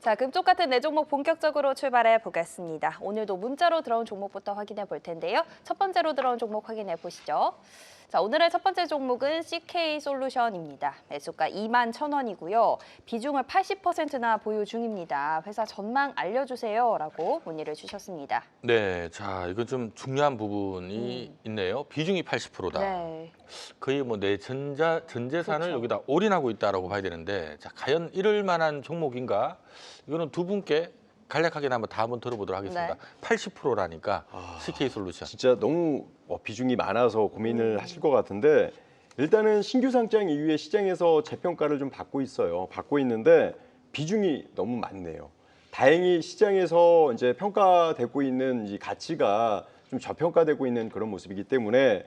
자, 금쪽 같은 네 종목 본격적으로 출발해 보겠습니다. 오늘도 문자로 들어온 종목부터 확인해 볼 텐데요. 첫 번째로 들어온 종목 확인해 보시죠. 자, 오늘의 첫 번째 종목은 CK솔루션입니다. 매수가 21,000원이고요. 비중을 80%나 보유 중입니다. 회사 전망 알려주세요 라고 문의를 주셨습니다. 네, 자 이건 좀 중요한 부분이 있네요. 비중이 80%다. 네. 거의 뭐 내 전 재산을 그렇죠. 여기다 올인하고 있다라고 봐야 되는데, 자 과연 이럴 만한 종목인가? 이거는 두 분께 간략하게 한번 들어보도록 하겠습니다. 네. 80%라니까 CK솔루션. 진짜 너무 비중이 많아서 고민을 하실 것 같은데, 일단은 신규 상장 이후에 시장에서 재평가를 좀 받고 있어요. 받고 있는데 비중이 너무 많네요. 다행히 시장에서 이제 평가되고 있는 이 가치가 좀 저평가되고 있는 그런 모습이기 때문에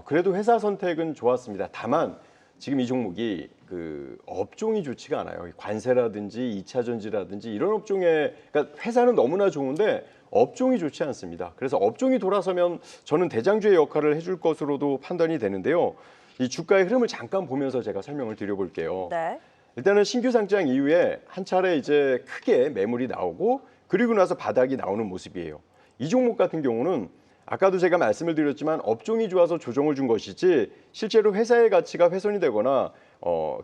그래도 회사 선택은 좋았습니다. 다만 지금 이 종목이 그 업종이 좋지가 않아요. 관세라든지 2차 전지라든지 이런 업종에, 그러니까 회사는 너무나 좋은데 업종이 좋지 않습니다. 그래서 업종이 돌아서면 저는 대장주의 역할을 해줄 것으로도 판단이 되는데요. 이 주가의 흐름을 잠깐 보면서 제가 설명을 드려볼게요. 네. 일단은 신규 상장 이후에 한 차례 이제 크게 매물이 나오고 그리고 나서 바닥이 나오는 모습이에요. 이 종목 같은 경우는 아까도 제가 말씀을 드렸지만 업종이 좋아서 조정을 준 것이지 실제로 회사의 가치가 훼손이 되거나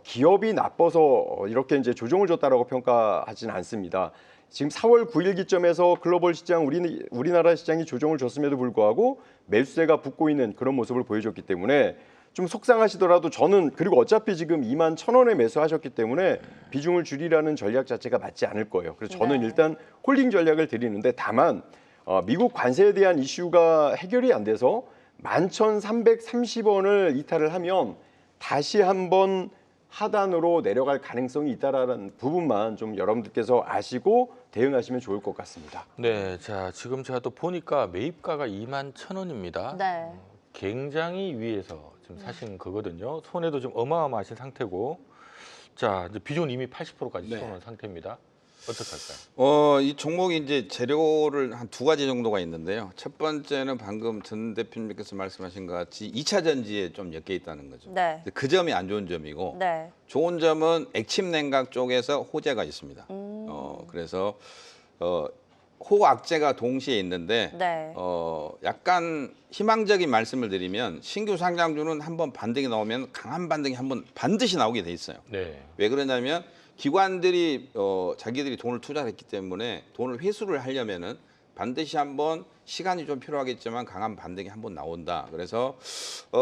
기업이 나빠서 이렇게 이제 조정을 줬다라고 평가하지는 않습니다. 지금 4월 9일 기점에서 글로벌 시장, 우리나라 시장이 조정을 줬음에도 불구하고 매수세가 붙고 있는 그런 모습을 보여줬기 때문에 좀 속상하시더라도 저는, 그리고 어차피 지금 21,000원에 매수하셨기 때문에 비중을 줄이라는 전략 자체가 맞지 않을 거예요. 그래서 저는 네. 일단 홀딩 전략을 드리는데, 다만 미국 관세에 대한 이슈가 해결이 안 돼서 11,330원을 이탈을 하면 다시 한번 하단으로 내려갈 가능성이 있다라는 부분만 좀 여러분들께서 아시고 대응하시면 좋을 것 같습니다. 네, 자 지금 제가 또 보니까 매입가가 21,000원입니다. 네. 굉장히 위에서 지금 사신 거거든요. 손해도 좀 어마어마하신 상태고, 자 이제 비중은 이미 80%까지 채워놓은 상태입니다. 어떻게 할까요? 이 종목이 이제 재료를 한 두 가지 정도가 있는데요. 첫 번째는 방금 전 대표님께서 말씀하신 것 같이 2차 전지에 좀 엮여 있다는 거죠. 네. 그 점이 안 좋은 점이고, 네. 좋은 점은 액침 냉각 쪽에서 호재가 있습니다. 그래서 호악재가 동시에 있는데 네. 약간 희망적인 말씀을 드리면 신규 상장주는 한번 반등이 나오면 강한 반등이 한번 반드시 나오게 돼 있어요. 네. 왜 그러냐면 기관들이 자기들이 돈을 투자했기 때문에 돈을 회수를 하려면은 반드시 한번 시간이 좀 필요하겠지만 강한 반등이 한번 나온다. 그래서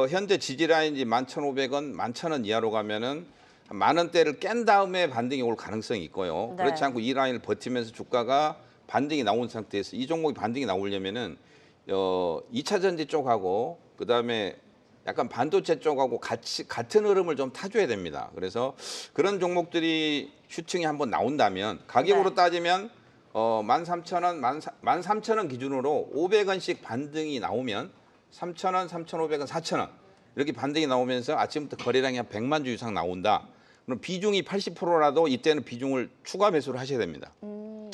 현재 지지라인이 11,500원, 11,000원 이하로 가면은 한 10,000원대를 깬 다음에 반등이 올 가능성이 있고요. 네. 그렇지 않고 이 라인을 버티면서 주가가 반등이 나온 상태에서 이 종목이 반등이 나오려면은 2차 전지 쪽하고 그다음에 약간 반도체 쪽하고 같은 흐름을 좀 타줘야 됩니다. 그래서 그런 종목들이 슈팅이 한번 나온다면 가격으로 네. 따지면 13,000원, 13,000원 기준으로 500원씩 반등이 나오면 3,000원, 3,500원, 4,000원 이렇게 반등이 나오면서 아침부터 거래량이 한 100만 주 이상 나온다. 그럼 비중이 80%라도 이때는 비중을 추가 매수를 하셔야 됩니다.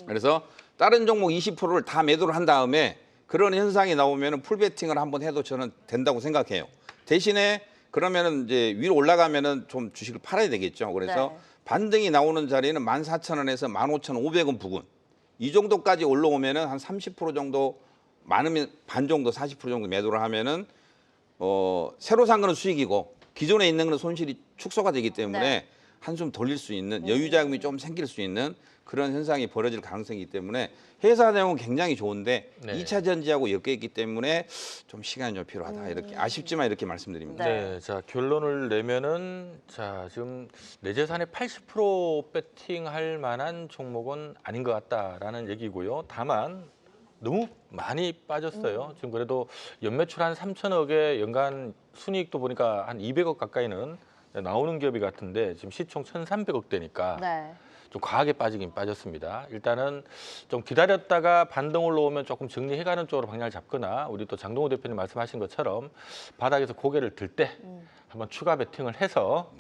그래서 다른 종목 20%를 다 매도를 한 다음에 그런 현상이 나오면 풀베팅을 한번 해도 저는 된다고 생각해요. 대신에 그러면은 이제 위로 올라가면은 좀 주식을 팔아야 되겠죠. 그래서 네. 반등이 나오는 자리는 14,000원에서 15,500원 부근 이 정도까지 올라오면은 한 30% 정도, 많으면 반 정도 40% 정도 매도를 하면은 새로 산 거는 수익이고 기존에 있는 거는 손실이 축소가 되기 때문에 네. 한숨 돌릴 수 있는 여유 자금이 좀 생길 수 있는 그런 현상이 벌어질 가능성이 있기 때문에 회사 내용은 굉장히 좋은데 네. 2차 전지하고 엮여 있기 때문에 좀 시간이 좀 필요하다. 이렇게 아쉽지만 이렇게 말씀드립니다. 네. 네, 자 결론을 내면은 자 지금 내 재산의 80% 배팅할 만한 종목은 아닌 것 같다라는 얘기고요. 다만 너무 많이 빠졌어요. 지금 그래도 연매출 한 3천억에 연간 순이익도 보니까 한 200억 가까이는 나오는 기업이 같은데 지금 시총 1,300억 대니까 네. 좀 과하게 빠지긴 빠졌습니다. 일단은 좀 기다렸다가 반등 올라오면 조금 정리해가는 쪽으로 방향을 잡거나, 우리 또 장동호 대표님 말씀하신 것처럼 바닥에서 고개를 들 때 한번 추가 베팅을 해서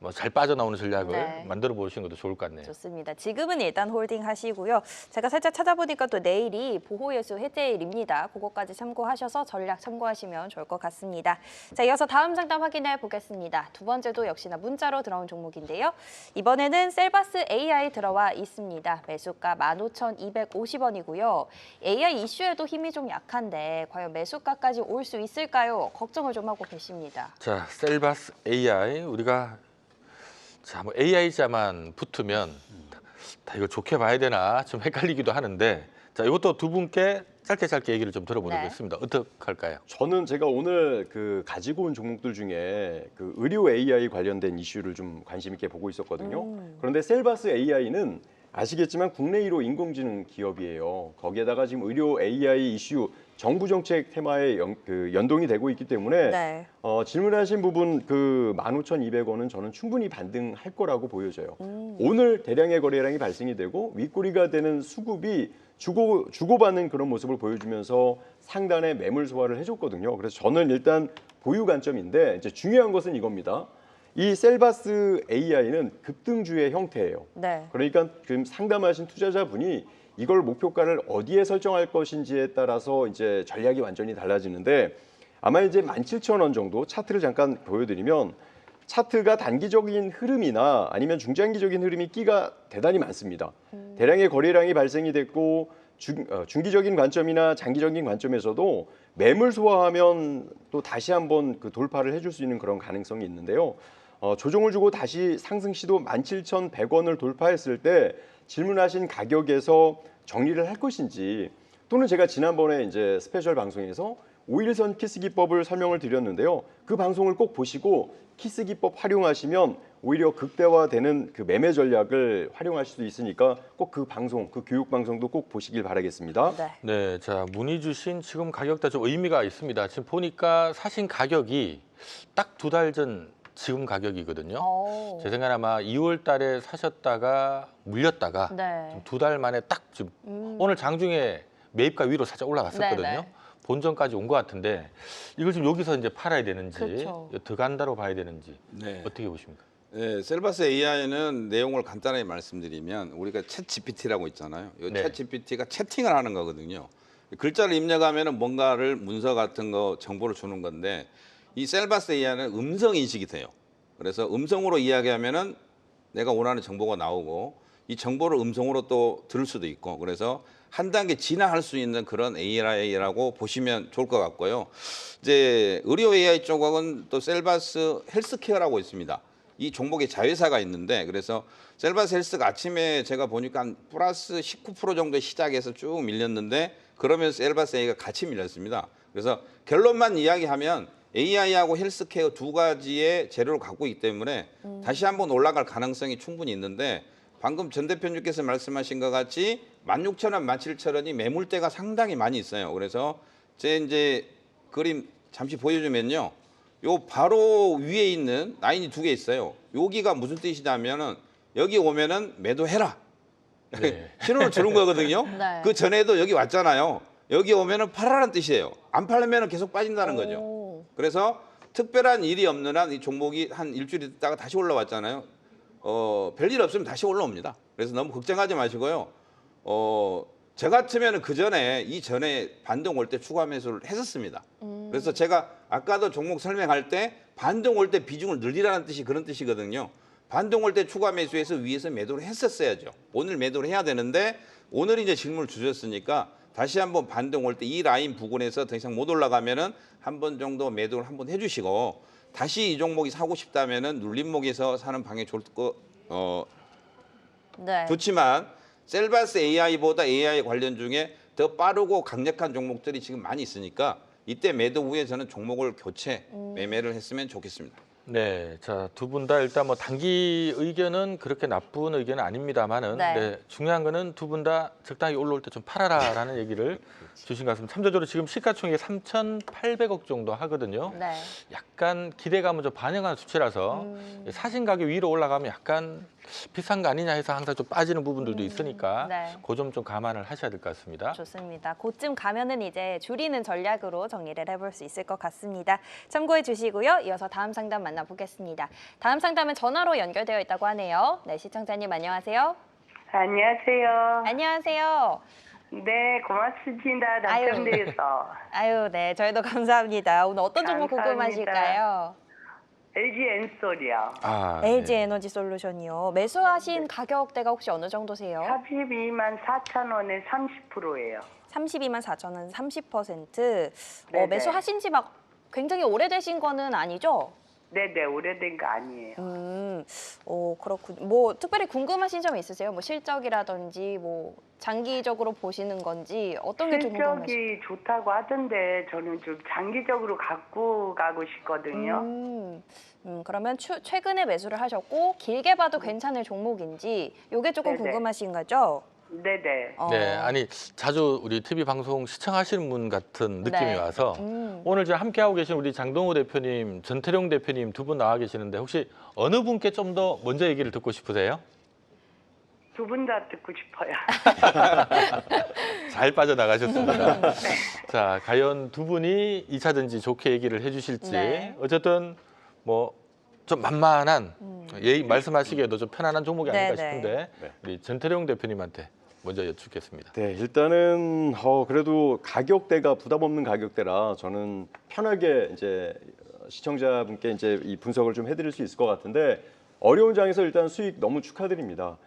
뭐 잘 빠져나오는 전략을 네. 만들어 보시는 것도 좋을 것 같네요. 좋습니다. 지금은 일단 홀딩 하시고요. 제가 살짝 찾아보니까 또 내일이 보호예수 해제일입니다. 그거까지 참고하셔서 전략 참고하시면 좋을 것 같습니다. 자, 이어서 다음 상담 확인해 보겠습니다. 두 번째도 역시나 문자로 들어온 종목인데요. 이번에는 셀바스 AI 들어와 있습니다. 매수가 15,250원이고요. AI 이슈에도 힘이 좀 약한데 과연 매수가까지 올 수 있을까요? 걱정을 좀 하고 계십니다. 자, 셀바스 AI 우리가 뭐 AI자만 붙으면 다 이거 좋게 봐야 되나 좀 헷갈리기도 하는데 자, 이것도 두 분께 짧게 얘기를 좀 들어보겠습니다. 어떻게 할까요? 저는 제가 오늘 가지고 온 종목들 중에 의료 AI 관련된 이슈를 좀 관심 있게 보고 있었거든요. 그런데 셀바스 AI는 아시겠지만 국내 1호 인공지능 기업이에요. 거기에다가 지금 의료 AI 이슈 정부 정책 테마에 연동이 되고 있기 때문에 네. 질문하신 부분 15,200원은 저는 충분히 반등할 거라고 보여져요. 오늘 대량의 거래량이 발생이 되고 윗꼬리가 되는 수급이 주고받는 그런 모습을 보여주면서 상단에 매물 소화를 해줬거든요. 그래서 저는 일단 보유 관점인데 이제 중요한 것은 이겁니다. 이 셀바스 AI는 급등주의 형태예요. 네. 그러니까 지금 상담하신 투자자분이 이걸 목표가를 어디에 설정할 것인지에 따라서 이제 전략이 완전히 달라지는데 아마 이제 17,000원 정도 차트를 잠깐 보여드리면 차트가 단기적인 흐름이나 아니면 중장기적인 흐름이 끼가 대단히 많습니다. 대량의 거래량이 발생이 됐고 중기적인 관점이나 장기적인 관점에서도 매물 소화하면 또 다시 한번 돌파를 해줄 수 있는 그런 가능성이 있는데요. 조정을 주고 다시 상승 시도 17,100원을 돌파했을 때 질문하신 가격에서 정리를 할 것인지 또는 제가 지난번에 이제 스페셜 방송에서 5일선 키스 기법을 설명을 드렸는데요. 그 방송을 꼭 보시고 키스 기법 활용하시면 오히려 극대화되는 매매 전략을 활용할 수도 있으니까 꼭 그 방송, 그 교육 방송도 꼭 보시길 바라겠습니다. 네. 네, 자 문의 주신 지금 가격대 좀 의미가 있습니다. 지금 보니까 사신 가격이 딱 2달 전 지금 가격이거든요. 오. 제 생각에 아마 2월 달에 사셨다가 물렸다가 네. 2달 만에 딱 지금 오늘 장중에 매입가 위로 살짝 올라갔었거든요. 네, 네. 본전까지 온 것 같은데 이걸 지금 여기서 이제 팔아야 되는지 그렇죠. 더 간다로 봐야 되는지 네. 어떻게 보십니까? 네, 셀바스 AI는 내용을 간단하게 말씀드리면 우리가 챗 GPT라고 있잖아요. 이 네. 챗 GPT가 채팅을 하는 거거든요. 글자를 입력하면 뭔가를 문서 같은 거 정보를 주는 건데 이 셀바스 AI는 음성 인식이 돼요. 그래서 음성으로 이야기하면은 내가 원하는 정보가 나오고 이 정보를 음성으로 또 들을 수도 있고 그래서 한 단계 진화할 수 있는 그런 AI라고 보시면 좋을 것 같고요. 이제 의료 AI 쪽은 또 셀바스 헬스케어라고 있습니다. 이 종목에 자회사가 있는데 그래서 셀바스 헬스가 아침에 제가 보니까 한 플러스 19% 정도 시작해서 쭉 밀렸는데 그러면서 셀바스 AI가 같이 밀렸습니다. 그래서 결론만 이야기하면 AI하고 헬스케어 두 가지의 재료를 갖고 있기 때문에 다시 한번 올라갈 가능성이 충분히 있는데 방금 전 대표님께서 말씀하신 것 같이 16,000원, 17,000원이 매물대가 상당히 많이 있어요. 그래서 제 이제 그림 잠시 보여주면요. 요 바로 위에 있는 라인이 2개 있어요. 여기가 무슨 뜻이냐면은 여기 오면은 매도해라. 네. 신호를 주는 거거든요. 네. 그 전에도 여기 왔잖아요. 여기 오면은 팔아라는 뜻이에요. 안 팔면은 계속 빠진다는 거죠. 오. 그래서 특별한 일이 없는 한 이 종목이 한 일주일 있다가 다시 올라왔잖아요. 별일 없으면 다시 올라옵니다. 그래서 너무 걱정하지 마시고요. 저 같으면 그 전에 이전에 반등 올 때 추가 매수를 했었습니다. 그래서 제가 아까도 종목 설명할 때 반등 올 때 비중을 늘리라는 뜻이 그런 뜻이거든요. 반등 올 때 추가 매수해서 위에서 매도를 했었어야죠. 오늘 매도를 해야 되는데 오늘 이제 질문을 주셨으니까 다시 한번 반등 올 때 이 라인 부근에서 더 이상 못 올라가면은 한 번 정도 매도를 한번 해주시고 다시 이 종목이 사고 싶다면은 눌림목에서 사는 방향이 좋을 거 네. 좋지만 셀바스 AI보다 AI 관련 중에 더 빠르고 강력한 종목들이 지금 많이 있으니까 이때 매도 후에 저는 종목을 교체 매매를 했으면 좋겠습니다. 네, 자 두 분 다 일단 뭐 단기 의견은 그렇게 나쁜 의견은 아닙니다만은 네. 네, 중요한 거는 두 분 다 적당히 올라올 때 좀 팔아라라는 얘기를 주신 것 같습니다. 참조적으로 지금 시가총액이 3,800억 정도 하거든요. 네. 약간 기대감을 좀 반영한 수치라서 사신 가격 위로 올라가면 약간 비싼 거 아니냐 해서 항상 좀 빠지는 부분들도 있으니까 네. 그 점 좀 감안을 하셔야 될 것 같습니다. 좋습니다. 그쯤 가면은 이제 줄이는 전략으로 정리를 해볼 수 있을 것 같습니다. 참고해 주시고요. 이어서 다음 상담 만나보겠습니다. 다음 상담은 전화로 연결되어 있다고 하네요. 네, 시청자님 안녕하세요. 안녕하세요. 안녕하세요. 네, 고맙습니다. 당첨돼서. 아유, 네, 저희도 감사합니다. 오늘 어떤 종목 감사합니다. 궁금하실까요? LG 엔솔이요. 아, LG 네. 에너지 솔루션이요. 매수하신 가격대가 혹시 어느 정도세요? 42만 4천 원에 30%예요. 32만 4천 원, 30%. 네네. 매수하신 지 막 굉장히 오래되신 거는 아니죠? 네네, 오래된 거 아니에요. 그렇군요. 뭐 특별히 궁금하신 점 있으세요? 뭐 실적이라든지 뭐 장기적으로 보시는 건지 어떤 게 좀 궁금하세요? 실적이 좋다고 하던데 저는 좀 장기적으로 갖고 가고 싶거든요. 그러면 최근에 매수를 하셨고 길게 봐도 괜찮을 종목인지 이게 조금 네네. 궁금하신 거죠? 네네. 네, 아니 자주 우리 TV 방송 시청하시는 분 같은 느낌이 네. 와서 오늘 지금 함께하고 계신 우리 장동호 대표님, 전태룡 대표님 두 분 나와 계시는데 혹시 어느 분께 좀 더 먼저 얘기를 듣고 싶으세요? 두 분 다 듣고 싶어요. 잘 빠져나가셨습니다. 네. 자, 과연 두 분이 2차 전지 좋게 얘기를 해주실지 네. 어쨌든 뭐 좀 만만한 말씀하시기에도 좀 편안한 종목이 아닐까 네네. 싶은데 네. 우리 전태룡 대표님한테 먼저 여쭙겠습니다. 네, 일단은 그래도 가격대가 부담 없는 가격대라 저는 편하게 이제 시청자분께 이제 이 분석을 좀 해드릴 수 있을 것 같은데 어려운 장에서 일단 수익 너무 축하드립니다.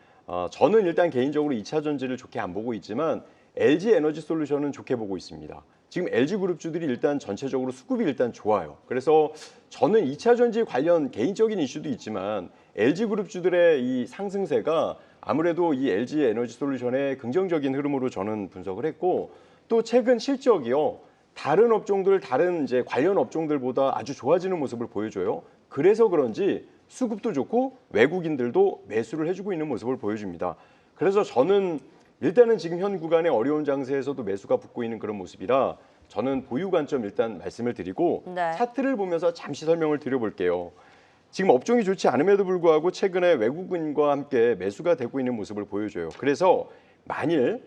저는 일단 개인적으로 2차 전지를 좋게 안 보고 있지만 LG 에너지 솔루션은 좋게 보고 있습니다. 지금 LG 그룹주들이 일단 전체적으로 수급이 일단 좋아요. 그래서 저는 2차 전지 관련 개인적인 이슈도 있지만 LG 그룹주들의 이 상승세가 아무래도 이 LG 에너지 솔루션의 긍정적인 흐름으로 저는 분석을 했고 또 최근 실적이요. 다른 업종들, 다른 이제 관련 업종들보다 아주 좋아지는 모습을 보여줘요. 그래서 그런지 수급도 좋고 외국인들도 매수를 해주고 있는 모습을 보여줍니다. 그래서 저는 일단은 지금 현 구간의 어려운 장세에서도 매수가 붙고 있는 그런 모습이라 저는 보유 관점 일단 말씀을 드리고 네. 차트를 보면서 잠시 설명을 드려볼게요. 지금 업종이 좋지 않음에도 불구하고 최근에 외국인과 함께 매수가 되고 있는 모습을 보여줘요. 그래서 만일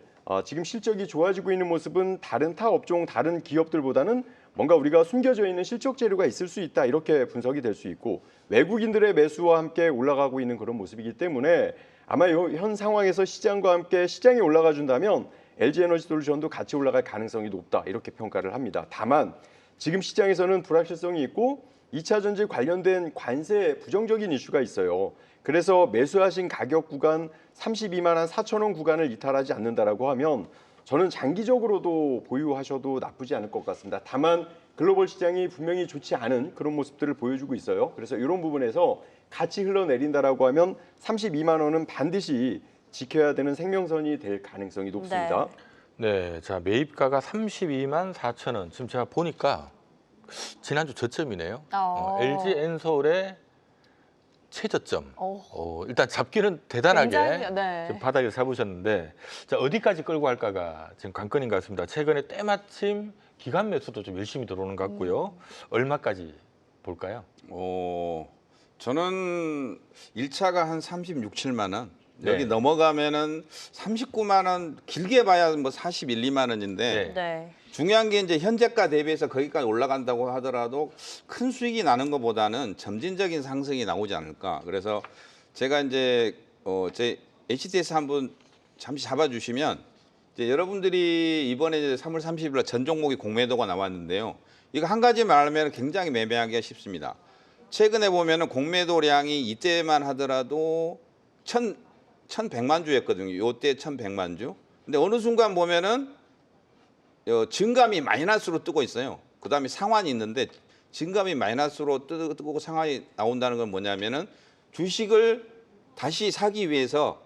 지금 실적이 좋아지고 있는 모습은 다른 타 업종, 다른 기업들보다는 뭔가 우리가 숨겨져 있는 실적 재료가 있을 수 있다 이렇게 분석이 될 수 있고 외국인들의 매수와 함께 올라가고 있는 그런 모습이기 때문에 아마 현 상황에서 시장과 함께 시장이 올라가 준다면 LG 에너지 솔루션도 같이 올라갈 가능성이 높다 이렇게 평가를 합니다. 다만 지금 시장에서는 불확실성이 있고 2차 전지 관련된 관세 부정적인 이슈가 있어요. 그래서 매수하신 가격 구간 32만 4천 원 구간을 이탈하지 않는다라고 하면 저는 장기적으로도 보유하셔도 나쁘지 않을 것 같습니다. 다만 글로벌 시장이 분명히 좋지 않은 그런 모습들을 보여주고 있어요. 그래서 이런 부분에서 같이 흘러내린다라고 하면 32만 원은 반드시 지켜야 되는 생명선이 될 가능성이 높습니다. 네, 자 매입가가 32만 4천 원. 지금 제가 보니까 지난주 저점이네요. LG 엔서울의 최저점. 일단 잡기는 대단하게 굉장히, 네. 지금 바닥을 잡으셨는데 자 어디까지 끌고 갈까가 지금 관건인 것 같습니다. 최근에 때마침 기관 매수도 좀 열심히 들어오는 것 같고요. 얼마까지 볼까요? 저는 1차가 한 36, 7만 원. 네. 여기 넘어가면은 39만 원, 길게 봐야 뭐 41, 2만 원인데 네. 네. 중요한 게 이제 현재가 대비해서 거기까지 올라간다고 하더라도 큰 수익이 나는 것보다는 점진적인 상승이 나오지 않을까. 그래서 제가 이제 제 HTS 한번 잠시 잡아주시면 이제 여러분들이 이번에 이제 3월 30일 전 종목이 공매도가 나왔는데요. 이거 한 가지 말하면 굉장히 매매하기가 쉽습니다. 최근에 보면은 공매도량이 이때만 하더라도 1,100만 주였거든요. 요때 1,100만 주. 근데 어느 순간 보면은 증감이 마이너스로 뜨고 있어요. 그다음에 상환이 있는데 증감이 마이너스로 뜨고 상환이 나온다는 건 뭐냐면은 주식을 다시 사기 위해서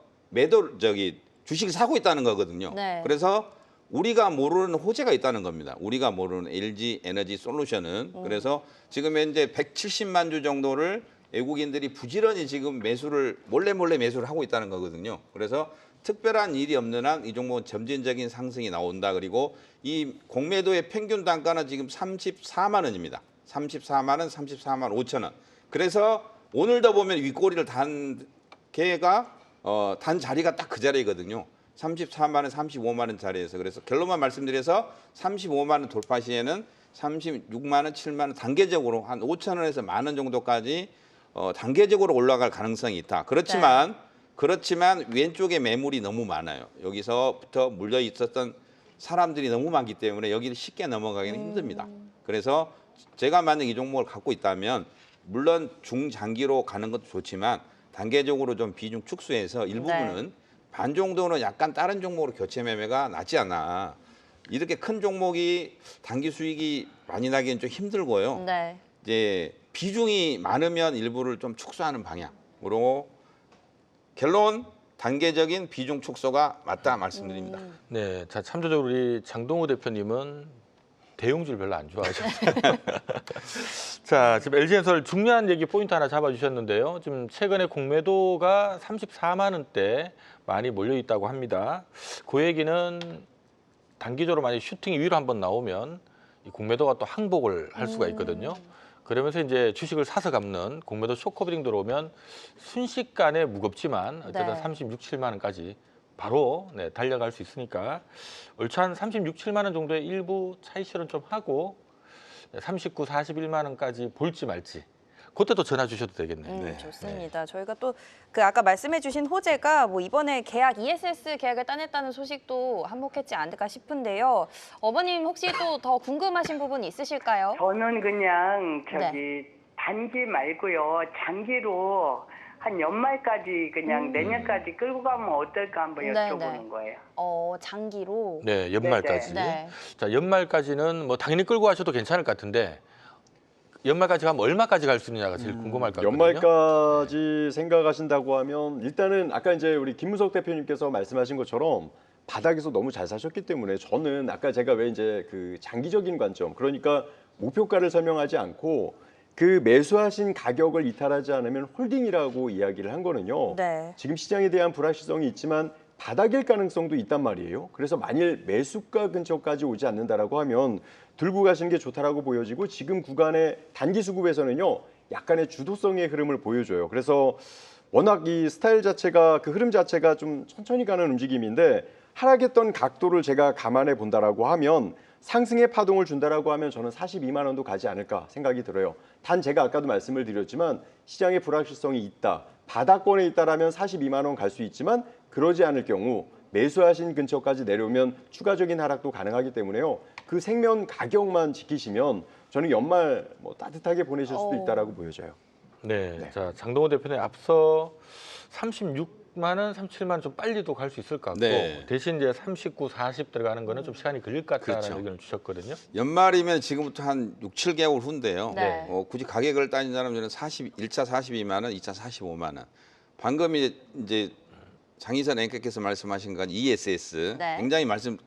주식을 사고 있다는 거거든요. 네. 그래서 우리가 모르는 호재가 있다는 겁니다. 우리가 모르는 LG 에너지 솔루션은. 그래서 지금 현재 170만 주 정도를 외국인들이 부지런히 지금 몰래 매수를 하고 있다는 거거든요. 그래서 특별한 일이 없는 한 이 종목은 점진적인 상승이 나온다. 그리고 이 공매도의 평균 단가는 지금 34만 원입니다. 34만 원, 34만 5천 원. 그래서 오늘도 보면 윗꼬리를 단 걔가 단 자리가 딱 그 자리거든요. 34만 원, 35만 원 자리에서. 그래서 결론만 말씀드려서 35만 원 돌파 시에는 36만 원, 7만 원 단계적으로 한 5천 원에서 1만 원 정도까지 단계적으로 올라갈 가능성이 있다. 그렇지만 왼쪽에 매물이 너무 많아요. 여기서부터 물려 있었던 사람들이 너무 많기 때문에 여기를 쉽게 넘어가기는 힘듭니다. 그래서 제가 만약 이 종목을 갖고 있다면 물론 중장기로 가는 것도 좋지만 단계적으로 좀 비중 축소해서 일부분은 반 정도는 약간 다른 종목으로 교체 매매가 낫지 않나. 이렇게 큰 종목이 단기 수익이 많이 나기는 좀 힘들고요. 네. 이제 비중이 많으면 일부를 좀 축소하는 방향으로 결론 단계적인 비중 축소가 맞다 말씀드립니다. 네, 자 참조적으로 우리 장동우 대표님은 대용주를 별로 안 좋아하셨어요. 자, 지금 LG엔솔 중요한 얘기 포인트 하나 잡아주셨는데요. 지금 최근에 공매도가 34만 원대 많이 몰려 있다고 합니다. 그 얘기는 단기적으로 만약 슈팅이 위로 한번 나오면 이 공매도가 또 항복을 할 수가 있거든요. 그러면서 이제 주식을 사서 갚는 공매도 쇼커브링 들어오면 순식간에 무겁지만 어쨌든 36, 7만 원까지 바로 달려갈 수 있으니까 얼추 한 36, 7만 원 정도의 일부 차익 실현 좀 하고 39, 41만 원까지 볼지 말지 그때도 전화 주셔도 되겠네요. 좋습니다. 저희가 또 그 아까 말씀해주신 호재가 뭐 이번에 계약 ESS 계약을 따냈다는 소식도 한몫했지 않을까 싶은데요. 어머님 혹시 또 더 궁금하신 부분 있으실까요? 저는 그냥 저기 네. 단기 말고요. 장기로 한 연말까지 그냥 내년까지 끌고 가면 어떨까 한번 네, 여쭤보는 네. 거예요. 장기로. 네, 연말까지. 네. 자, 연말까지는 뭐 당연히 끌고 가셔도 괜찮을 것 같은데 연말까지 가면 얼마까지 갈 수 있느냐가 제일 궁금할 것 같거든요. 연말까지 생각하신다고 하면 일단은 아까 이제 우리 김문석 대표님께서 말씀하신 것처럼 바닥에서 너무 잘 사셨기 때문에 저는 아까 제가 왜 이제 그 장기적인 관점 그러니까 목표가를 설명하지 않고 그 매수하신 가격을 이탈하지 않으면 홀딩이라고 이야기를 한 거는요. 네. 지금 시장에 대한 불확실성이 있지만 바닥일 가능성도 있단 말이에요. 그래서 만일 매수가 근처까지 오지 않는다라고 하면 들고 가시는 게 좋다라고 보여지고 지금 구간의 단기 수급에서는요. 약간의 주도성의 흐름을 보여줘요. 그래서 워낙 이 스타일 자체가 그 흐름 자체가 좀 천천히 가는 움직임인데 하락했던 각도를 제가 감안해 본다라고 하면 상승의 파동을 준다라고 하면 저는 42만 원도 가지 않을까 생각이 들어요. 단 제가 아까도 말씀을 드렸지만 시장의 불확실성이 있다. 바닥권에 있다라면 42만 원 갈 수 있지만 그러지 않을 경우 매수하신 근처까지 내려오면 추가적인 하락도 가능하기 때문에요. 그 생면 가격만 지키시면 저는 연말 뭐 따뜻하게 보내실 수도 있다라고 보여져요. 네. 자, 장동호 대표님 앞서 36만 원, 37만 원 좀 빨리도 갈 수 있을 것 같고 네. 대신 이제 39, 40 들어가는 거는 좀 시간이 걸릴 것 같다는 그렇죠. 의견을 주셨거든요. 연말이면 지금부터 한 6, 7개월 후인데요. 네. 굳이 가격을 따진다면 저는 1차 42만 원, 2차 45만 원. 방금 이제 장희선 앵커께서 말씀하신 건 ESS 네.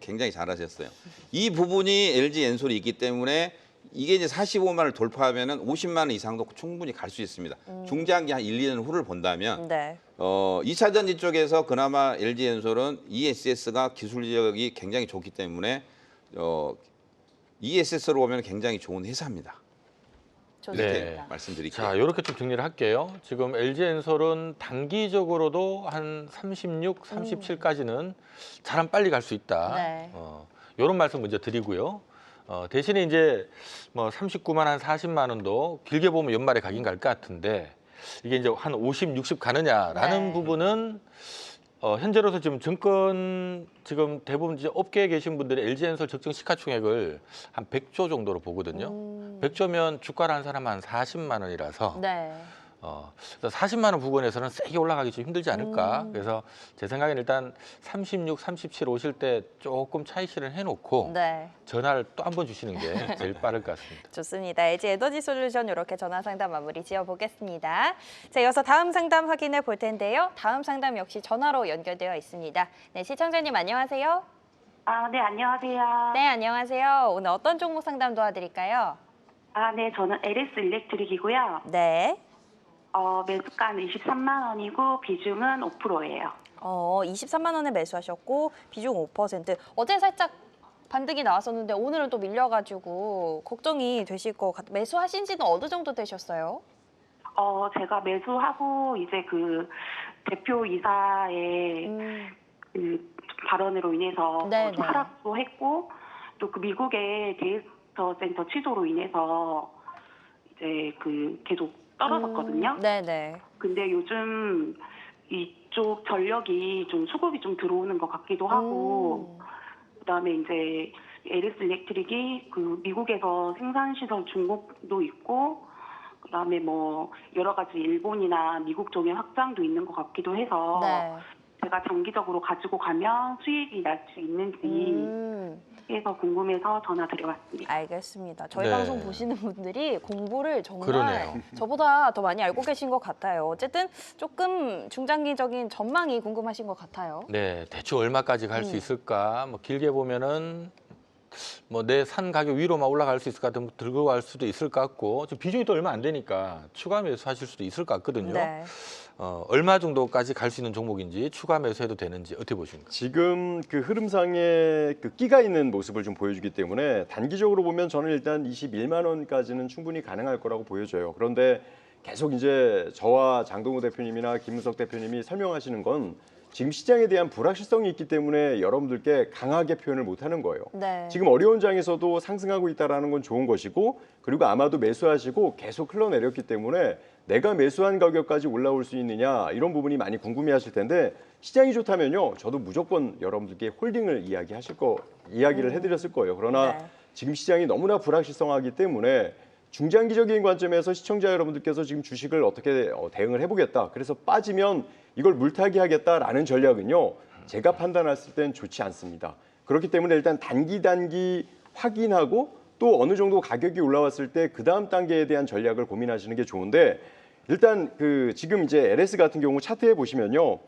굉장히 잘하셨어요. 이 부분이 LG 엔솔이 있기 때문에 이게 이제 45만 원을 돌파하면은 50만 원 이상도 충분히 갈 수 있습니다. 중장기 한 1, 2년 후를 본다면 네. 2차 전지 쪽에서 그나마 LG 엔솔은 ESS가 기술력이 굉장히 좋기 때문에 ESS로 보면 굉장히 좋은 회사입니다. 이렇게 좋습니다. 말씀드릴게요. 자, 이렇게 좀 정리를 할게요. 지금 LG엔솔은 단기적으로도 한 36, 37까지는 잘하면 빨리 갈 수 있다. 네. 이런 말씀 먼저 드리고요. 대신에 이제 뭐 39만 한 40만 원도 길게 보면 연말에 가긴 갈 것 같은데 이게 이제 한 50, 60 가느냐라는 네. 부분은 현재로서 지금 정권 지금 대부분 이제 업계에 계신 분들이 LG엔솔 적정 시가총액을 한 100조 정도로 보거든요. 100조면 주가를 한 사람 한 40만 원이라서 네. 그래서 40만 원 부근에서는 세게 올라가기 좀 힘들지 않을까. 그래서 제 생각에는 일단 36, 37 오실 때 조금 차익 실현 해놓고 네. 전화를 또 한 번 주시는 게 제일 빠를 것 같습니다. 좋습니다. LG 에너지 솔루션 이렇게 전화 상담 마무리 지어보겠습니다. 자, 이어서 다음 상담 확인해 볼 텐데요. 다음 상담 역시 전화로 연결되어 있습니다. 네, 시청자님 안녕하세요. 네, 안녕하세요. 네, 안녕하세요. 오늘 어떤 종목 상담 도와드릴까요? 네, 저는 LS 일렉트릭이고요. 네. 매수가는 23만 원이고 비중은 5%예요. 23만 원에 매수하셨고 비중 5%. 어제 살짝 반등이 나왔었는데 오늘은 또 밀려가지고 걱정이 되실 것 같아요. 매수하신 지는 어느 정도 되셨어요? 제가 매수하고 이제 그 대표이사의 그 발언으로 인해서 네네. 좀 하락도 했고 또 그 미국의 데이터 센터 취소로 인해서 이제 그 계속 떨어졌거든요. 네네. 근데 요즘 이쪽 전력이 좀 수급이 좀 들어오는 것 같기도 하고 그다음에 이제 LS 일렉트릭이 그 미국에서 생산 시설 중국도 있고 그다음에 뭐 여러 가지 일본이나 미국 쪽의 확장도 있는 것 같기도 해서 네. 제가 장기적으로 가지고 가면 수익이 날 수 있는지 해서 궁금해서 전화드려봤습니다. 알겠습니다. 저희 네. 방송 보시는 분들이 공부를 정말 그러네요. 저보다 더 많이 알고 계신 것 같아요. 어쨌든 조금 중장기적인 전망이 궁금하신 것 같아요. 네, 대충 얼마까지 갈 수 있을까? 뭐 길게 보면은 뭐 내 산 가격 위로만 올라갈 수 있을까? 들고 갈 수도 있을 것 같고 지금 비중이 또 얼마 안 되니까 추가 매수하실 수도 있을 것 같거든요. 네. 얼마 정도까지 갈 수 있는 종목인지 추가 매수해도 되는지 어떻게 보십니까? 지금 그 흐름상에 그 끼가 있는 모습을 좀 보여주기 때문에 단기적으로 보면 저는 일단 21만 원까지는 충분히 가능할 거라고 보여져요. 그런데 계속 이제 저와 장동우 대표님이나 김문석 대표님이 설명하시는 건 지금 시장에 대한 불확실성이 있기 때문에 여러분들께 강하게 표현을 못하는 거예요. 네. 지금 어려운 장에서도 상승하고 있다는 건 좋은 것이고 그리고 아마도 매수하시고 계속 흘러내렸기 때문에 내가 매수한 가격까지 올라올 수 있느냐 이런 부분이 많이 궁금해하실 텐데 시장이 좋다면요 저도 무조건 여러분들께 홀딩을 이야기를 해드렸을 거예요. 그러나 네. 지금 시장이 너무나 불확실성하기 때문에 중장기적인 관점에서 시청자 여러분들께서 지금 주식을 어떻게 대응을 해보겠다. 그래서 빠지면 이걸 물타기 하겠다라는 전략은요. 제가 판단했을 땐 좋지 않습니다. 그렇기 때문에 일단 단기 확인하고 또 어느 정도 가격이 올라왔을 때 그 다음 단계에 대한 전략을 고민하시는 게 좋은데 일단 그 지금 이제 LS 같은 경우 차트에 보시면요.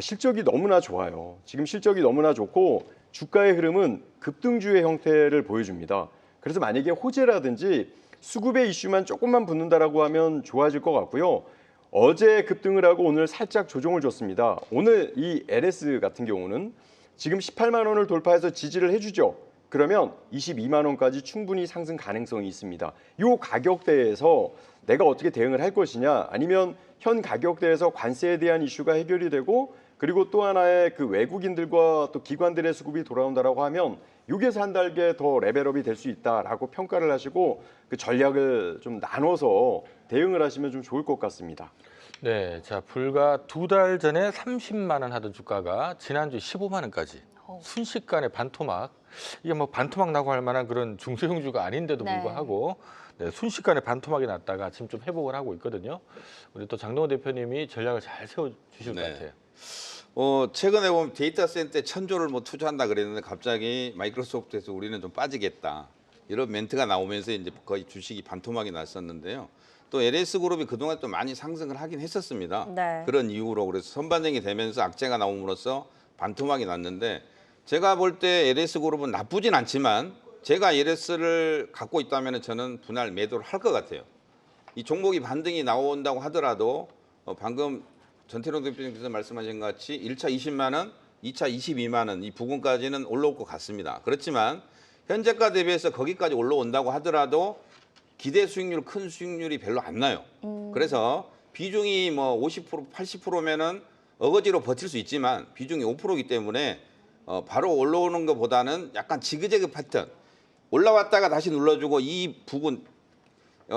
실적이 너무나 좋아요. 지금 실적이 너무나 좋고 주가의 흐름은 급등주의 형태를 보여줍니다. 그래서 만약에 호재라든지 수급의 이슈만 조금만 붙는다라고 하면 좋아질 것 같고요. 어제 급등을 하고 오늘 살짝 조정을 줬습니다. 오늘 이 LS 같은 경우는 지금 18만 원을 돌파해서 지지를 해주죠. 그러면 22만 원까지 충분히 상승 가능성이 있습니다. 이 가격대에서 내가 어떻게 대응을 할 것이냐 아니면 현 가격대에서 관세에 대한 이슈가 해결이 되고 그리고 또 하나의 그 외국인들과 또 기관들의 수급이 돌아온다라고 하면 6에서 한 단계 더 레벨업이 될 수 있다라고 평가를 하시고 그 전략을 좀 나눠서 대응을 하시면 좀 좋을 것 같습니다. 네, 자 불과 2달 전에 30만 원 하던 주가가 지난주 15만 원까지 순식간에 반토막. 이게 뭐 반토막 나고 할 만한 그런 중소형주가 아닌데도 네. 불구하고 네, 순식간에 반토막이 났다가 지금 좀 회복을 하고 있거든요. 우리 또 장동호 대표님이 전략을 잘 세워주실 것 네. 같아요. 최근에 보면 데이터 센터에 1,000조를 뭐 투자한다 그랬는데 갑자기 마이크로소프트에서 우리는 좀 빠지겠다. 이런 멘트가 나오면서 이제 거의 주식이 반토막이 났었는데요. 또 LS 그룹이 그동안 또 많이 상승을 하긴 했었습니다. 네. 그런 이유로 그래서 선반영이 되면서 악재가 나옴으로써 반토막이 났는데 제가 볼 때 LS 그룹은 나쁘진 않지만 제가 LS를 갖고 있다면 저는 분할 매도를 할 것 같아요. 이 종목이 반등이 나온다고 하더라도 방금 전태룡 대표님께서 말씀하신 것 같이 1차 20만 원, 2차 22만 원 이 부분까지는 올라올 것 같습니다. 그렇지만 현재가 대비해서 거기까지 올라온다고 하더라도 기대 수익률, 큰 수익률이 별로 안 나요. 그래서 비중이 뭐 50%, 80%면은 어거지로 버틸 수 있지만 비중이 5%이기 때문에 바로 올라오는 것보다는 약간 지그재그 패턴 올라왔다가 다시 눌러주고 이 부분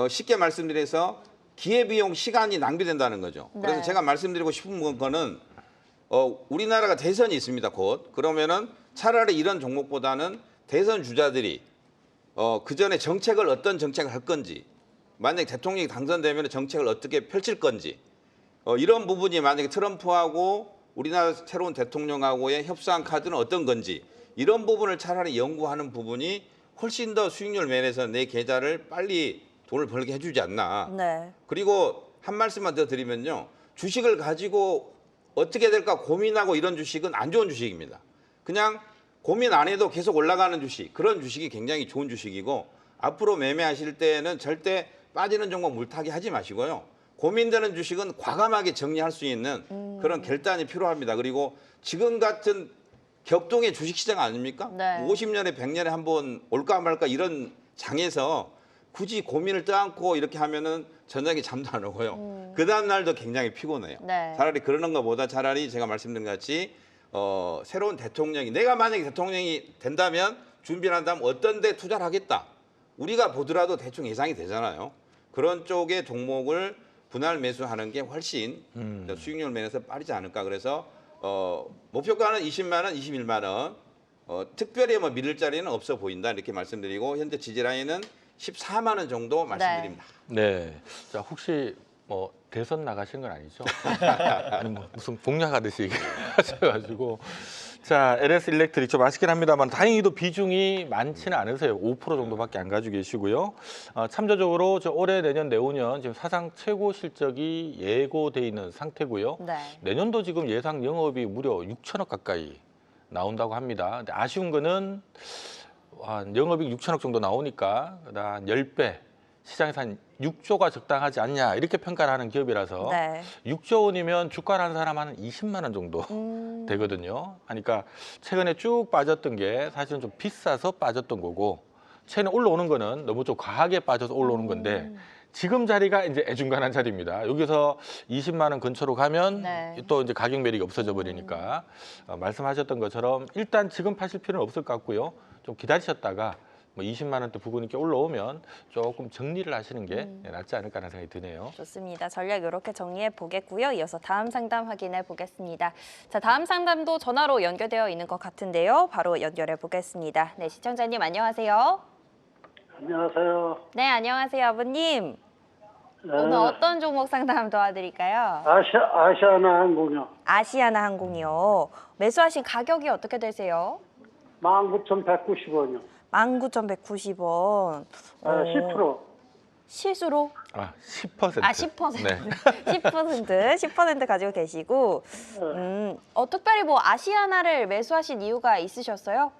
쉽게 말씀드려서 기회비용 시간이 낭비된다는 거죠. 그래서 네. 제가 말씀드리고 싶은 거는 우리나라가 대선이 있습니다. 곧 그러면은 차라리 이런 종목보다는 대선 주자들이 그 전에 정책을 어떤 정책을 할 건지 만약 대통령이 당선되면 정책을 어떻게 펼칠 건지 이런 부분이 만약에 트럼프하고 우리나라 새로운 대통령하고의 협상 카드는 어떤 건지 이런 부분을 차라리 연구하는 부분이 훨씬 더 수익률 면에서 내 계좌를 빨리 돈을 벌게 해주지 않나. 네. 그리고 한 말씀만 더 드리면요. 주식을 가지고 어떻게 될까 고민하고 이런 주식은 안 좋은 주식입니다. 그냥 고민 안 해도 계속 올라가는 주식, 그런 주식이 굉장히 좋은 주식이고 앞으로 매매하실 때는 절대 빠지는 종목 물타기 하지 마시고요. 고민되는 주식은 과감하게 정리할 수 있는 그런 결단이 필요합니다. 그리고 지금 같은 격동의 주식시장 아닙니까? 네. 50년에 100년에 한 번 올까 말까 이런 장에서 굳이 고민을 떠안고 이렇게 하면은 저녁에 잠도 안 오고요. 그 다음 날도 굉장히 피곤해요. 네. 차라리 그러는 것보다 차라리 제가 말씀드린 것 같이 새로운 대통령이 내가 만약에 대통령이 된다면 준비를 한다면 어떤 데 투자를 하겠다. 우리가 보더라도 대충 예상이 되잖아요. 그런 쪽의 종목을 분할 매수하는 게 훨씬 수익률 면에서 빠르지 않을까. 그래서 목표가는 20만 원, 21만 원. 특별히 뭐 밀릴 자리는 없어 보인다 이렇게 말씀드리고 현재 지지라인은 14만 원 정도 말씀드립니다. 네. 자, 혹시 뭐 대선 나가신 건 아니죠? 아니 뭐 무슨 공약하듯이 얘기하셔가지고. 자, LS 일렉트릭 좀 아쉽긴 합니다만 다행히도 비중이 많지는 않으세요. 5% 정도밖에 안 가지고 계시고요. 참조적으로 올해, 내년, 내후년 지금 사상 최고 실적이 예고돼 있는 상태고요. 네. 내년도 지금 예상 영업이 무려 6천억 가까이 나온다고 합니다. 근데 아쉬운 거는 한 영업이익 6천억 정도 나오니까 한 10배, 시장에서 한 6조가 적당하지 않냐 이렇게 평가를 하는 기업이라서 네. 6조 원이면 주가를 한 사람 한 20만 원 정도 되거든요. 그러니까 최근에 쭉 빠졌던 게 사실은 좀 비싸서 빠졌던 거고 최근에 올라오는 거는 너무 좀 과하게 빠져서 올라오는 건데 지금 자리가 이제 애중간한 자리입니다. 여기서 20만 원 근처로 가면 네. 또 이제 가격 매력이 없어져 버리니까 말씀하셨던 것처럼 일단 지금 파실 필요는 없을 것 같고요. 좀 기다리셨다가 뭐 20만 원대 부근 이렇게 올라오면 조금 정리를 하시는 게 낫지 않을까라는 생각이 드네요. 좋습니다. 전략 이렇게 정리해 보겠고요. 이어서 다음 상담 확인해 보겠습니다. 자, 다음 상담도 전화로 연결되어 있는 것 같은데요. 바로 연결해 보겠습니다. 네, 시청자님 안녕하세요. 안녕하세요. 네, 안녕하세요, 아버님. 네. 오늘 어떤 종목 상담 도와드릴까요? 아시아나 항공이요. 아시아나 항공이요. 매수하신 가격이 어떻게 되세요? 19,190원이요. 19,190원. 10%. 실수로? 10%. 10%. 네. 10% 가지고 계시고, 특별히 뭐 아시아나를 매수하신 이유가 있으셨어요?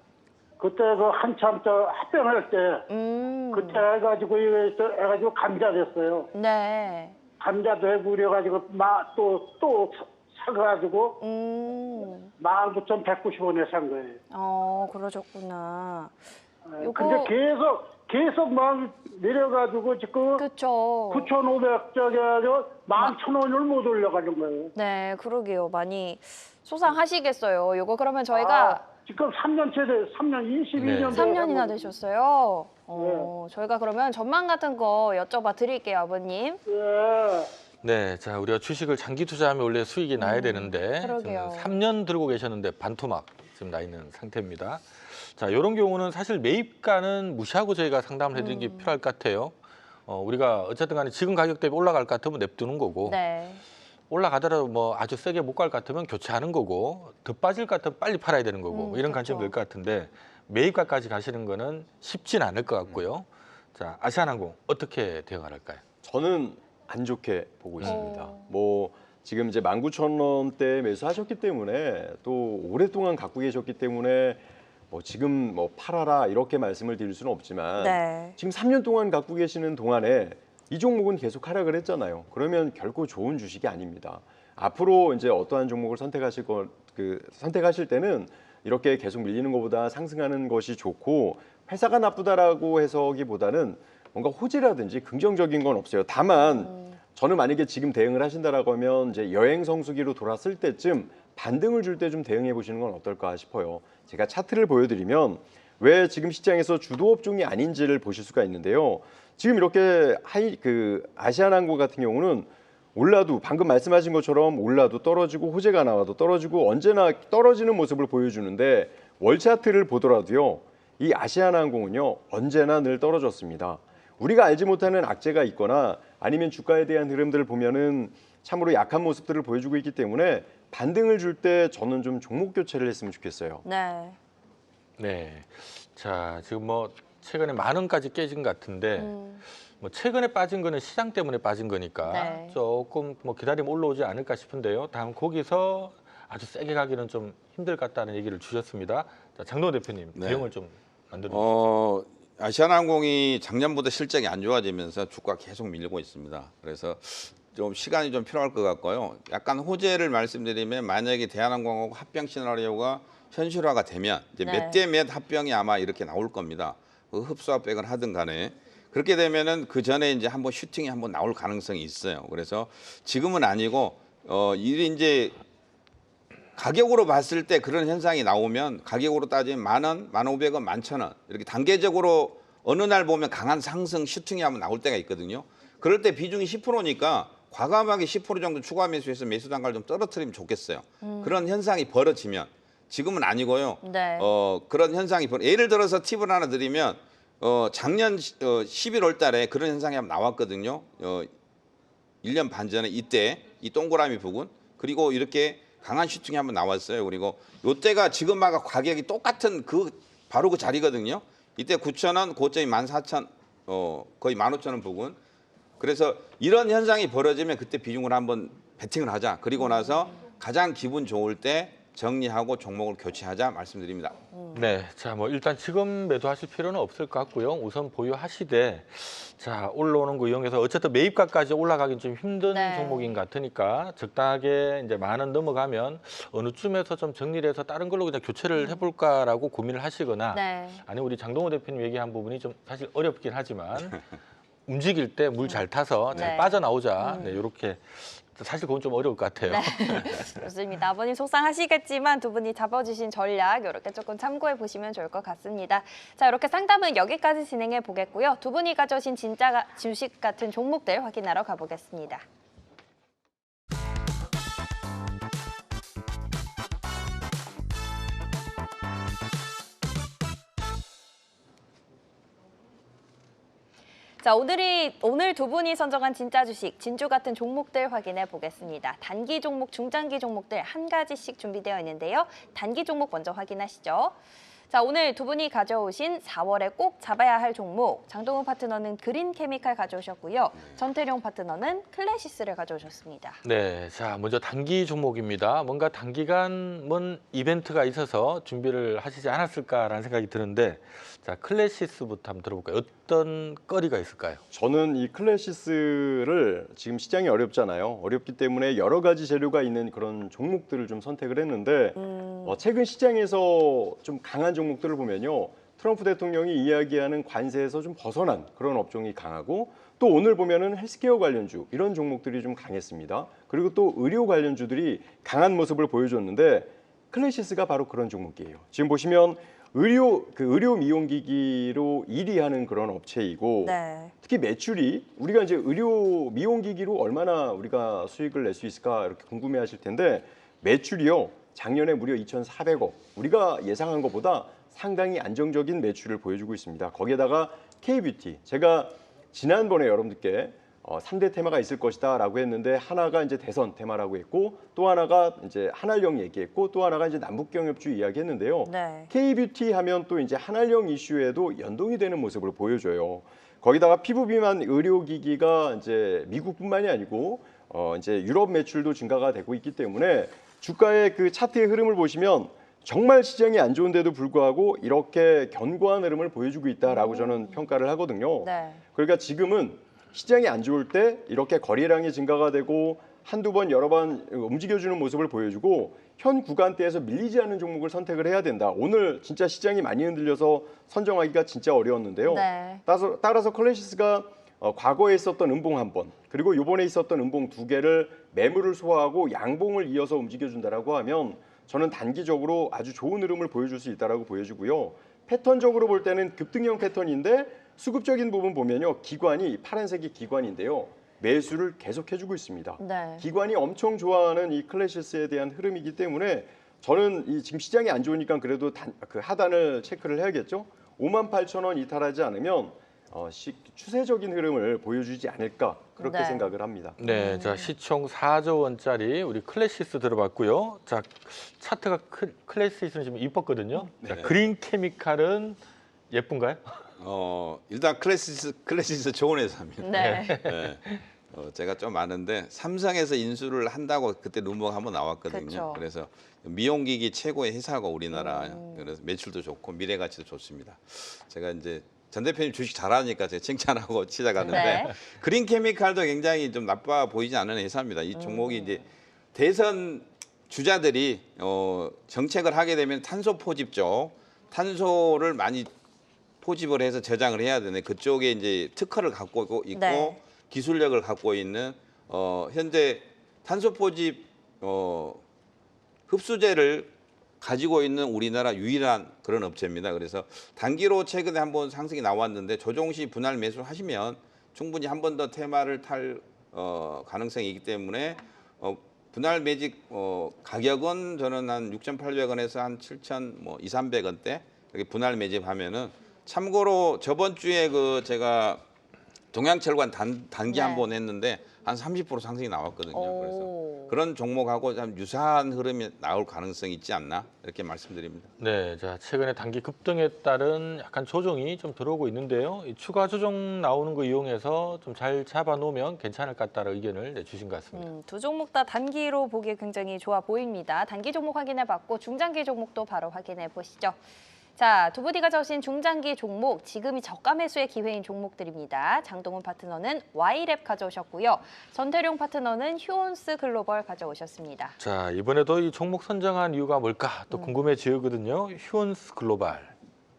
그때 그 한참 저 합병할 때 그때 해가지고 해가지고 감자 됐어요. 네. 감자 되고 그래가지고 또 사가지고 19,190원에 산 거예요. 그러셨구나. 근데 계속 막 내려가지고 지금 그렇죠. 9,500 저기 11,000원을 못 올려가는 거예요. 네, 그러게요. 많이 소상하시겠어요. 요거 그러면 저희가 지금 3년째 3년 22년 3년이나 되셨어요. 저희가 그러면 전망 같은 거 여쭤봐 드릴게요, 아버님. 예. 네, 자 우리가 주식을 장기 투자하면 원래 수익이 나야 되는데 그러게요. 3년 들고 계셨는데 반토막 지금 나 있는 상태입니다. 자, 이런 경우는 사실 매입가는 무시하고 저희가 상담을 해드리는 게 필요할 것 같아요. 우리가 어쨌든 간에 지금 가격 대비 올라갈 것 같으면 냅두는 거고 네. 올라가더라도 뭐 아주 세게 못 갈 것 같으면 교체하는 거고 더 빠질 것 같으면 빨리 팔아야 되는 거고 뭐 이런 관점이 될 것 같은데 매입가까지 가시는 거는 쉽진 않을 것 같고요. 자, 아시아나항공 어떻게 대응할까요? 저는 안 좋게 보고 있습니다. 뭐 지금 이제 19,000원대 매수하셨기 때문에 또 오랫동안 갖고 계셨기 때문에 뭐 지금 뭐 팔아라 이렇게 말씀을 드릴 수는 없지만 네. 지금 3년 동안 갖고 계시는 동안에 이 종목은 계속 하락을 했잖아요. 그러면 결코 좋은 주식이 아닙니다. 앞으로 이제 어떠한 종목을 선택하실 때는 이렇게 계속 밀리는 것보다 상승하는 것이 좋고 회사가 나쁘다라고 해서기보다는 뭔가 호재라든지 긍정적인 건 없어요. 다만 저는 만약에 지금 대응을 하신다라고 하면 이제 여행 성수기로 돌았을 때쯤 반등을 줄 때 좀 대응해 보시는 건 어떨까 싶어요. 제가 차트를 보여드리면 왜 지금 시장에서 주도 업종이 아닌지를 보실 수가 있는데요. 지금 이렇게 아시아나항공 같은 경우는 올라도 방금 말씀하신 것처럼 올라도 떨어지고 호재가 나와도 떨어지고 언제나 떨어지는 모습을 보여주는데 월 차트를 보더라도요. 이 아시아나항공은요. 언제나 늘 떨어졌습니다. 우리가 알지 못하는 악재가 있거나 아니면 주가에 대한 흐름들을 보면은 참으로 약한 모습들을 보여주고 있기 때문에 반등을 줄 때 저는 좀 종목 교체를 했으면 좋겠어요. 네. 네. 자, 지금 뭐 최근에 10,000원까지 깨진 것 같은데 뭐 최근에 빠진 거는 시장 때문에 빠진 거니까 네. 조금 뭐 기다리면 올라오지 않을까 싶은데요. 다음 거기서 아주 세게 가기는 좀 힘들 것 같다는 얘기를 주셨습니다. 자, 장동원 대표님 네. 대응을 좀 만들어 주시죠. 아시아나항공이 작년보다 실적이 안 좋아지면서 주가 계속 밀리고 있습니다. 그래서 좀 시간이 좀 필요할 것 같고요. 약간 호재를 말씀드리면 만약에 대한항공하고 합병 시나리오가 현실화가 되면 이제 네. 몇 대 몇 합병이 아마 이렇게 나올 겁니다. 그 흡수합병을 하든 간에 그렇게 되면은 그 전에 이제 한번 슈팅이 한번 나올 가능성이 있어요. 그래서 지금은 아니고 이게 이제 가격으로 봤을 때 그런 현상이 나오면 가격으로 따지면 10,000원, 1,500원, 11,000원 이렇게 단계적으로 어느 날 보면 강한 상승 슈팅이 한번 나올 때가 있거든요. 그럴 때 비중이 10%니까 과감하게 10% 정도 추가 매수해서 매수 단가를 좀 떨어뜨리면 좋겠어요. 그런 현상이 벌어지면 지금은 아니고요. 네. 그런 현상이 예를 들어서 팁을 하나 드리면 작년 11월 달에 그런 현상이 한번 나왔거든요. 1년 반 전에 이때 이 동그라미 부근 그리고 이렇게 강한 슈팅이 한번 나왔어요. 그리고 이때가 지금하고 가격이 똑같은 바로 그 자리거든요. 이때 9,000원, 고점이 14,000, 거의 15,000원 부근. 그래서 이런 현상이 벌어지면 그때 비중을 한번 베팅을 하자. 그리고 나서 가장 기분 좋을 때 정리하고 종목을 교체하자 말씀드립니다. 네, 자, 뭐 일단 지금 매도하실 필요는 없을 것 같고요. 우선 보유하시되, 자, 올라오는 거 이용해서 어쨌든 매입가까지 올라가긴 좀 힘든 네. 종목인 것 같으니까 적당하게 이제 10,000원 넘어가면 어느 쯤에서 좀 정리를 해서 다른 걸로 그냥 교체를 해볼까라고 고민을 하시거나, 네. 아니 우리 장동호 대표님 얘기한 부분이 좀 사실 어렵긴 하지만 움직일 때 물 잘 타서 잘 네. 빠져나오자. 네, 이렇게. 사실 그건 좀 어려울 것 같아요. 좋습니다. 아버님 속상하시겠지만 두 분이 잡아주신 전략 이렇게 조금 참고해 보시면 좋을 것 같습니다. 자, 이렇게 상담은 여기까지 진행해 보겠고요. 두 분이 가져오신 진짜 주식 같은 종목들 확인하러 가보겠습니다. 자, 오늘 두 분이 선정한 진짜 주식, 진주 같은 종목들 확인해 보겠습니다. 단기 종목, 중장기 종목들 한 가지씩 준비되어 있는데요. 단기 종목 먼저 확인하시죠. 자, 오늘 두 분이 가져오신 4월에 꼭 잡아야 할 종목, 장동훈 파트너는 그린 케미칼 가져오셨고요. 전태룡 파트너는 클래시스를 가져오셨습니다. 네, 자 먼저 단기 종목입니다. 뭔가 단기간 뭔 이벤트가 있어서 준비를 하시지 않았을까라는 생각이 드는데, 자 클래시스부터 한번 들어볼까요? 어떤 거리가 있을까요? 저는 이 클래시스를 지금 시장이 어렵잖아요. 어렵기 때문에 여러 가지 재료가 있는 그런 종목들을 좀 선택을 했는데 최근 시장에서 좀 강한 종목들을 보면요. 트럼프 대통령이 이야기하는 관세에서 좀 벗어난 그런 업종이 강하고, 또 오늘 보면은 헬스케어 관련주 이런 종목들이 좀 강했습니다. 그리고 또 의료 관련주들이 강한 모습을 보여줬는데 클래시스가 바로 그런 종목이에요. 지금 보시면 의료 미용기기로 1위 하는 그런 업체이고, 네. 특히 매출이 우리가 이제 의료 미용기기로 얼마나 우리가 수익을 낼 수 있을까 이렇게 궁금해하실 텐데, 매출이요 작년에 무려 2,400억, 우리가 예상한 것보다 상당히 안정적인 매출을 보여주고 있습니다. 거기에다가 K뷰티, 제가 지난번에 여러분들께 3대 테마가 있을 것이다라고 했는데, 하나가 이제 대선 테마라고 했고, 또 하나가 이제 한알령 얘기했고, 또 하나가 이제 남북경협주 이야기했는데요. 네. K뷰티 하면 또 이제 한알령 이슈에도 연동이 되는 모습을 보여줘요. 거기다가 피부 비만 의료기기가 이제 미국뿐만이 아니고 이제 유럽 매출도 증가가 되고 있기 때문에 주가의 그 차트의 흐름을 보시면 정말 시장이 안 좋은데도 불구하고 이렇게 견고한 흐름을 보여주고 있다라고 저는 평가를 하거든요. 네. 그러니까 지금은 시장이 안 좋을 때 이렇게 거래량이 증가가 되고 한두 번 여러 번 움직여주는 모습을 보여주고, 현 구간대에서 밀리지 않는 종목을 선택을 해야 된다. 오늘 진짜 시장이 많이 흔들려서 선정하기가 진짜 어려웠는데요. 네. 따라서 클래시스가 과거에 있었던 음봉 한 번, 그리고 이번에 있었던 음봉 2개를 매물을 소화하고 양봉을 이어서 움직여준다라고 하면 저는 단기적으로 아주 좋은 흐름을 보여줄 수 있다라고 보여주고요. 패턴적으로 볼 때는 급등형 패턴인데, 수급적인 부분 보면요, 기관이 파란색이 기관인데요, 매수를 계속 해주고 있습니다. 네. 기관이 엄청 좋아하는 이 클래시스에 대한 흐름이기 때문에 저는 이 지금 시장이 안 좋으니까 그래도 그 하단을 체크를 해야겠죠. 58,000원 이탈하지 않으면 추세적인 흐름을 보여주지 않을까 그렇게 네. 생각을 합니다. 네, 자 시총 4조 원짜리 우리 클래시스 들어봤고요. 자 차트가 클래시스는 지금 이뻤거든요. 자, 그린 케미칼은 예쁜가요? 일단 클래시스 좋은 회사입니다. 네. 네. 제가 좀 아는데 삼성에서 인수를 한다고 그때 루머가 한번 나왔거든요. 그쵸. 그래서 미용기기 최고의 회사가 우리나라. 그래서 매출도 좋고 미래 가치도 좋습니다. 제가 이제 전 대표님 주식 잘하니까 제가 칭찬하고 시작하는데 네. 그린 케미칼도 굉장히 좀 나빠 보이지 않는 회사입니다. 이 종목이 이제 대선 주자들이 정책을 하게 되면 탄소 포집 쪽 탄소를 많이 포집을 해서 저장을 해야 되는데 그쪽에 이제 특허를 갖고 있고 네. 기술력을 갖고 있는 현재 탄소 포집 흡수제를 가지고 있는 우리나라 유일한 그런 업체입니다. 그래서 단기로 최근에 한번 상승이 나왔는데 조정 시 분할 매수하시면 충분히 한 번 더 테마를 탈 가능성이 있기 때문에 분할 매직 가격은 저는 한 6,800원에서 한 7,200~300원대 이렇게 분할 매집하면은 참고로 저번 주에 그 제가 동양철관 단기 네. 한번 했는데 한 30% 상승이 나왔거든요. 오. 그래서 그런 종목하고 좀 유사한 흐름이 나올 가능성이 있지 않나 이렇게 말씀드립니다. 네, 자 최근에 단기 급등에 따른 약간 조정이 좀 들어오고 있는데요. 이 추가 조정 나오는 거 이용해서 좀 잘 잡아놓으면 괜찮을 것 같다는 의견을 내주신 것 같습니다. 두 종목 다 단기로 보기에 굉장히 좋아 보입니다. 단기 종목 확인해봤고 중장기 종목도 바로 확인해 보시죠. 자, 두부디가 적신 중장기 종목, 지금이 저가 매수의 기회인 종목들입니다. 장동훈 파트너는 Y랩 가져오셨고요. 전태룡 파트너는 휴온스 글로벌 가져오셨습니다. 자 이번에도 이 종목 선정한 이유가 뭘까 또 궁금해지거든요. 휴온스 글로벌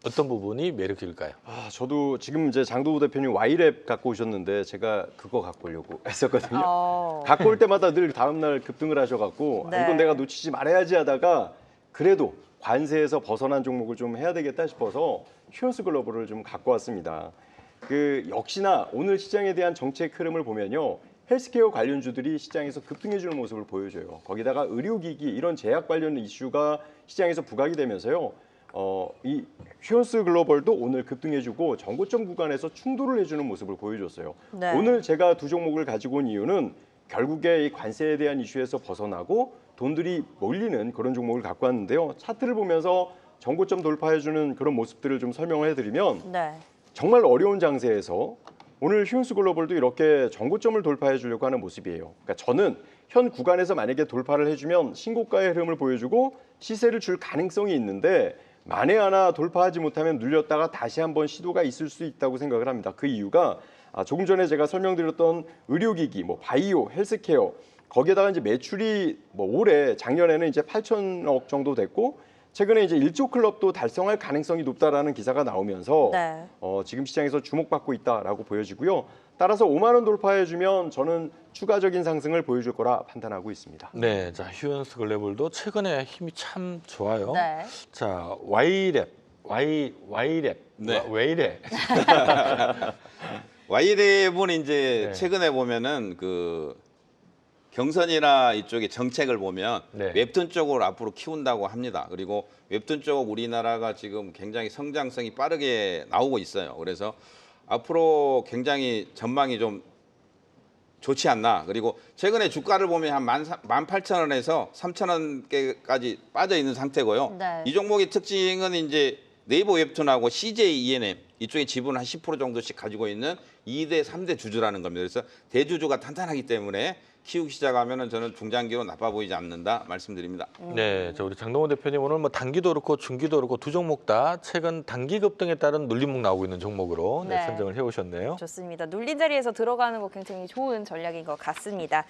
어떤 부분이 매력일까요? 저도 지금 이제 장도우 대표님 Y랩 갖고 오셨는데 제가 그거 갖고 오려고 했었거든요. 갖고 올 때마다 늘 다음날 급등을 하셔갖고 네. 이건 내가 놓치지 말아야지 하다가 그래도 관세에서 벗어난 종목을 좀 해야 되겠다 싶어서 휴온스 글로벌을 좀 갖고 왔습니다. 그 역시나 오늘 시장에 대한 정책 흐름을 보면요. 헬스케어 관련주들이 시장에서 급등해주는 모습을 보여줘요. 거기다가 의료기기 이런 제약 관련 이슈가 시장에서 부각이 되면서요. 이 휴온스 글로벌도 오늘 급등해주고 전고점 구간에서 충돌을 해주는 모습을 보여줬어요. 네. 오늘 제가 두 종목을 가지고 온 이유는 결국에 이 관세에 대한 이슈에서 벗어나고 돈들이 몰리는 그런 종목을 갖고 왔는데요. 차트를 보면서 전고점 돌파해주는 그런 모습들을 좀 설명을 해드리면 네. 정말 어려운 장세에서 오늘 휴온스 글로벌도 이렇게 전고점을 돌파해 주려고 하는 모습이에요. 그러니까 저는 현 구간에서 만약에 돌파를 해주면 신고가의 흐름을 보여주고 시세를 줄 가능성이 있는데 만에 하나 돌파하지 못하면 눌렸다가 다시 한번 시도가 있을 수 있다고 생각을 합니다. 그 이유가 조금 전에 제가 설명드렸던 의료기기, 바이오, 헬스케어 거기에다가 이제 매출이 올해 작년에는 이제 8천억 정도 됐고 최근에 이제 1조 클럽도 달성할 가능성이 높다라는 기사가 나오면서 네. 지금 시장에서 주목받고 있다라고 보여지고요. 따라서 5만 원 돌파해주면 저는 추가적인 상승을 보여줄 거라 판단하고 있습니다. 네, 자 휴온스 글로벌도 최근에 힘이 참 좋아요. 네. 자 Y랩, Y랩, 네. 왜 이래? Y랩은 이제 네. 최근에 보면은 그 경선이나 이쪽에 정책을 보면 네. 웹툰 쪽으로 앞으로 키운다고 합니다. 그리고 웹툰 쪽 우리나라가 지금 굉장히 성장성이 빠르게 나오고 있어요. 그래서 앞으로 굉장히 전망이 좀 좋지 않나. 그리고 최근에 주가를 보면 한 18,000원에서 3,000원대까지 빠져 있는 상태고요. 네. 이 종목의 특징은 이제 네이버 웹툰하고 CJ ENM 이쪽에 지분 한 10% 정도씩 가지고 있는 2대, 3대 주주라는 겁니다. 그래서 대주주가 탄탄하기 때문에 키우기 시작하면은 저는 중장기로 나빠 보이지 않는다 말씀드립니다. 네, 자 우리 장동훈 대표님 오늘 단기도 그렇고 중기도 그렇고 두 종목 다 최근 단기 급등에 따른 눌림목 나오고 있는 종목으로 네. 선정을 해오셨네요. 좋습니다. 눌린 자리에서 들어가는 거 굉장히 좋은 전략인 것 같습니다.